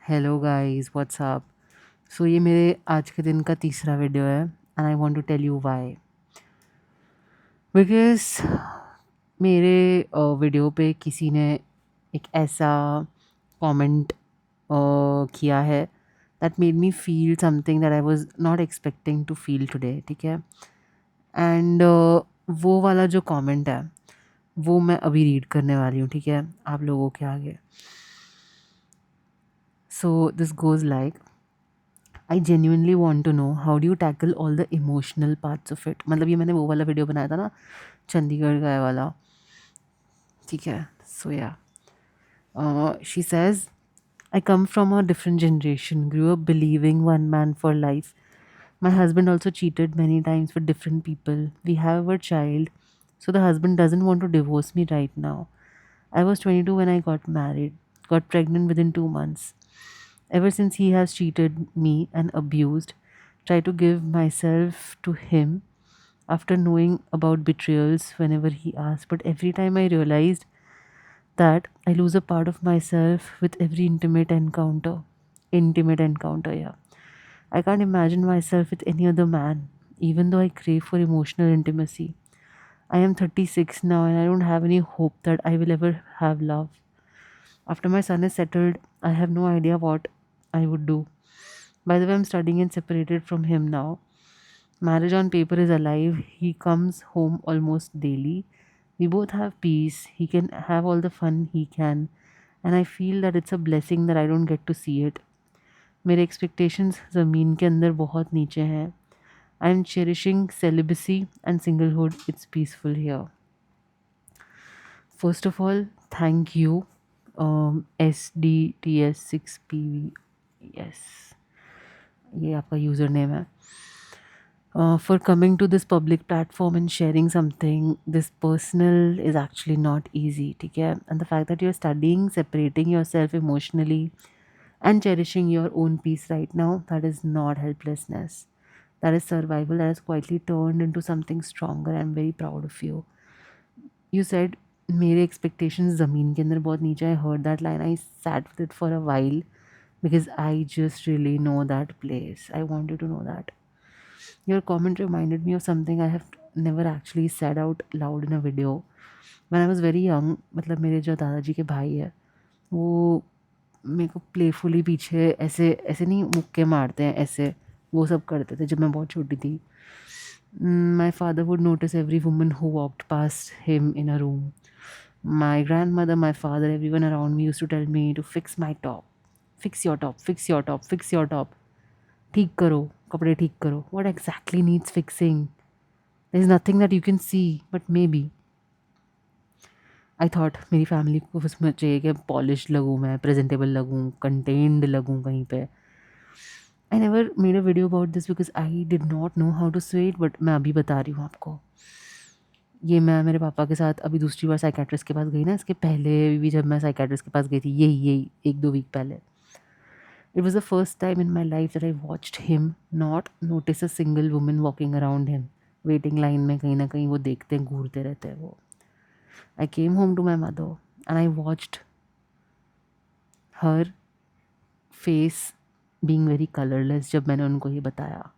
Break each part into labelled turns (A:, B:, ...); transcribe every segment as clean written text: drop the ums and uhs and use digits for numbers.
A: Hello guys what's up. So ये मेरे आज के दिन का तीसरा वीडियो है and I want to tell you why. Because मेरे वीडियो पे किसी ने एक ऐसा कमेंट किया है that made me feel something that I was not expecting to feel today. ठीक है। एंड वो वाला जो कमेंट है वो मैं अभी रीड करने वाली हूँ। ठीक है, आप लोगों के आगे। So this goes like, I genuinely want to know how do you tackle all the emotional parts of it. मतलब ये मैंने वो वाला वीडियो बनाया था ना, चंडीगढ़ का ये वाला। ठीक है। सो या she says, I come from a different generation, grew up believing one man for life. My husband also cheated many times with different people. We have a child, so the husband doesn't want to divorce me right now. I was 22 when I got married, got pregnant within 2 months. Ever since he has cheated me and abused, try to give myself to him after knowing about betrayals whenever he asked. But every time I realized that I lose a part of myself with every intimate encounter. Intimate encounter, yeah. I can't imagine myself with any other man, even though I crave for emotional intimacy. I am 36 now and I don't have any hope that I will ever have love. After my son is settled, I have no idea what I would do. By the way, I'm studying and separated from him now. Marriage on paper is alive. He comes home almost daily. We both have peace. He can have all the fun he can. And I feel that it's a blessing that I don't get to see it. मेरे expectations ज़मीन के अंदर बहुत नीचे हैं. I'm cherishing celibacy and singlehood. It's peaceful here. First of all, thank you, SDTS6PV. Yes, ये आपका user name है. For coming to this public platform and sharing something this personal is actually not easy. ठीक है. And the fact that you're studying, separating yourself emotionally and cherishing your own peace right now, that is not helplessness. That is survival that has quietly turned into something stronger. I'm very proud of you. You said मेरे expectations ज़मीन के अंदर बहुत नीचे. I heard that line. I sat with it for a while because I just really know that place. I want you to know that. Your comment reminded me of something I have never actually said out loud in a video. When I was very young, मतलब मेरे जो दादाजी के भाई है वो मेरे को प्लेफुली पीछे ऐसे ऐसे नहीं मुक्के मारते हैं ऐसे, वो सब करते थे जब मैं बहुत छोटी थी. My father would notice every woman who walked past him in a room. My grandmother, my father, everyone around me used to tell me to fix my top. Fix your top, fix your top, fix your top. ठीक करो, कपड़े ठीक करो. What exactly needs fixing? There is nothing that you can see, but maybe. I thought मेरी family को उसमें चाहिए कि पॉलिश लगूँ, मैं प्रेजेंटेबल लगूँ, कंटेंड लगूँ कहीं पे. I never made a video about this because I did not know how to say it, but मैं अभी बता रही हूँ आपको. ये मैं मेरे पापा के साथ अभी दूसरी बार साइकेट्रिस्ट के पास गई ना, इसके पहले भी जब मैं साइकेट्रिस्ट के पास गई थी यही यही 1-2 वीक पहले. It was the first time in my life that I watched him not notice a single woman walking around him. Waiting line में कहीं ना कहीं वो देखते हैं, घूरते रहते हैं वो. I came home to my mother and I watched her face being very colorless जब मैंने उनको ये बताया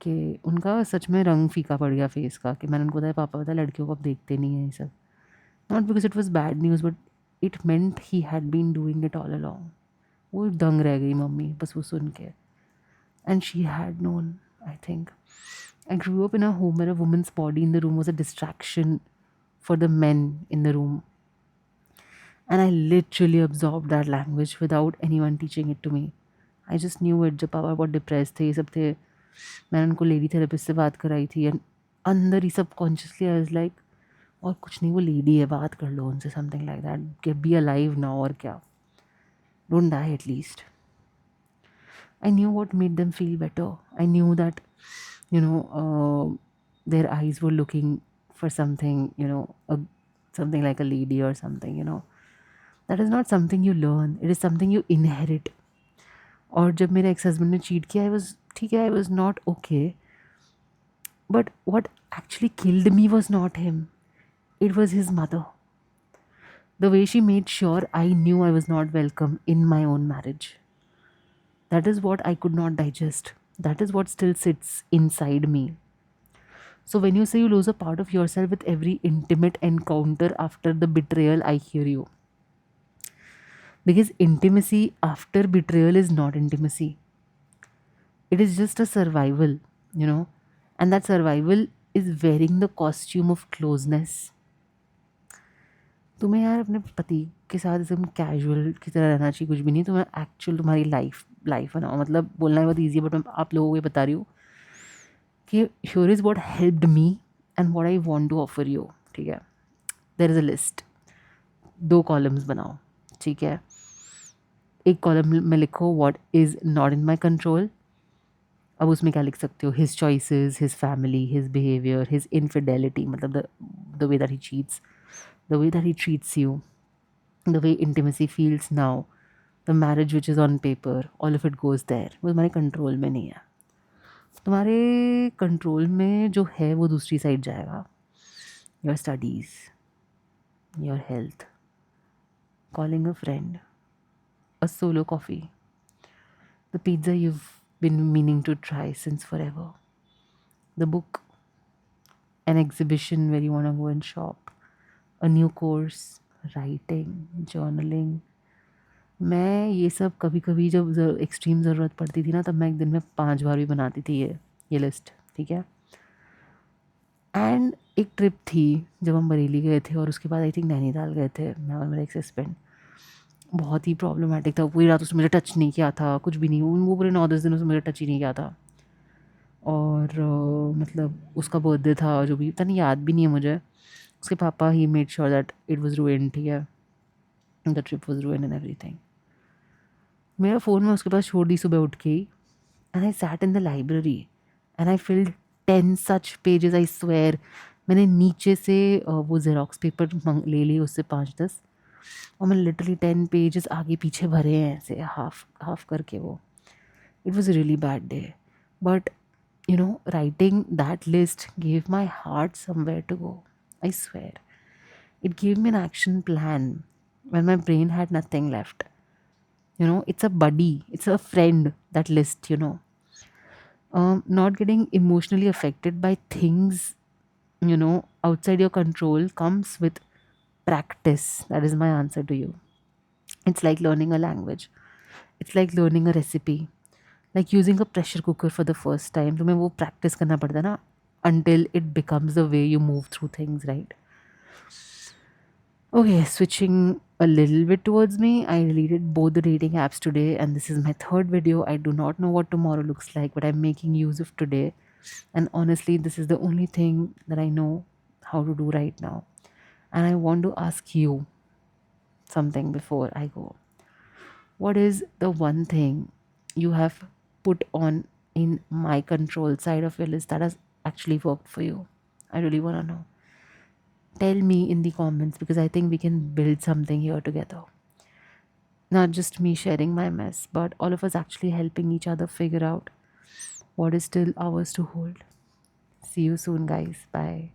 A: कि उनका सच में रंग फीका पड़ गया फेस का. कि मैंने उनको बताया पापा पता लड़कियों को अब देखते नहीं हैं ये सब. Not because it was bad news but it meant he had been doing it all along. वो दंग रह गई मम्मी बस वो सुन के. And she had known, I think. I grew up in a home where a woman's body in the room was a distraction for the men in the room. And I literally absorbed that language without anyone teaching it to me. I just knew it. जब पापा बहुत depress थे, ये सब थे, मैंने उनको lady therapist से बात कराई थी. एंड अंदर ही सब कॉन्शियसली आई वाज लाइक और कुछ नहीं, वो लेडी है, बात कर लो उनसे, something like that. Get be alive now, और क्या, don't die at least. I knew what made them feel better. I knew that, you know, their eyes were looking for something, something like a lady or something. That is not something you learn. It is something you inherit. और जब मेरे ex husband ने cheat किया, I was not okay. But what actually killed me was not him, it was his mother. The way she made sure I knew I was not welcome in my own marriage. That is what I could not digest. That is what still sits inside me. So when you say you lose a part of yourself with every intimate encounter after the betrayal, I hear you. Because intimacy after betrayal is not intimacy. It is just a survival, you know. And that survival is wearing the costume of closeness. तुम्हें यार अपने पति के साथ एकदम casual की तरह रहना चाहिए, कुछ भी नहीं। तुम्हें एक्चुअल तुम्हारी लाइफ लाइफ बनाओ। मतलब बोलना है बहुत ईजी है, बट मैं आप लोगों को ये बता रही हूँ कि here is what helped me and what I want to offer you. ठीक है, there is a list, 2 columns बनाओ। ठीक है, एक कॉलम में लिखो what is not in my control. अब उसमें क्या लिख सकते हो? His choices, his family, his behaviour, his infidelity, मतलब the way that he cheats, the way that he treats you, the way intimacy feels now, the marriage which is on paper, all of it goes there. वो तुम्हारे control में नहीं है। तुम्हारे control में जो है वो दूसरी साइड जाएगा। Your studies, your health, calling a friend, a solo coffee, the pizza you've been meaning to try since forever, the book, an exhibition where you want to go and shop, a new course, writing, journaling. मैं ये सब कभी कभी जब extreme ज़रूरत पड़ती थी ना, तब मैं एक दिन में 5 बार भी बनाती थी ये लिस्ट। ठीक है, एंड एक ट्रिप थी जब हम बरेली गए थे, और उसके बाद आई थिंक नैनीताल गए थे, मैं और मेरा एक्स हस्बैंड। बहुत ही प्रॉब्लमेटिक था, पूरी रात उसने मुझे टच नहीं किया था, कुछ भी नहीं। वो पूरे 9-10 दिन उसने मुझे टच ही नहीं किया था। और मतलब उसका बर्थडे था, जो भी पता नहीं, याद भी नहीं है मुझे। उसके पापा ही made sure that it was ruined. ठीक है, the trip was ruined and everything. मेरा फ़ोन मैं उसके पास छोड़ दी सुबह उठ के ही, and I sat in the library and I filled 10 such pages, I swear. मैंने नीचे से वो जेरोक्स पेपर ले लिए उससे 5-10, और मैंने लिटरली 10 पेजेस आगे पीछे भरे हैं ऐसे हाफ हाफ करके। वो it was a really bad day, but you know, writing that list gave my heart somewhere to go. I swear. It gave me an action plan when my brain had nothing left. You know, it's a buddy, it's a friend, that list, you know. Not getting emotionally affected by things, you know, outside your control comes with practice. That is my answer to you. It's like learning a language, it's like learning a recipe, like using a pressure cooker for the first time. तुम्हें वो practice करना पड़ता है ना, until it becomes the way you move through things, right? Okay, switching a little bit towards me. I deleted both the dating apps today, and this is my third video. I do not know what tomorrow looks like, but I'm making use of today. And honestly, this is the only thing that I know how to do right now. And I want to ask you something before I go. What is the one thing you have put on in my control side of your list that has actually worked for you? I really want to know. Tell me in the comments, because I think we can build something here together. Not just me sharing my mess, but all of us actually helping each other figure out what is still ours to hold. See you soon, guys. Bye.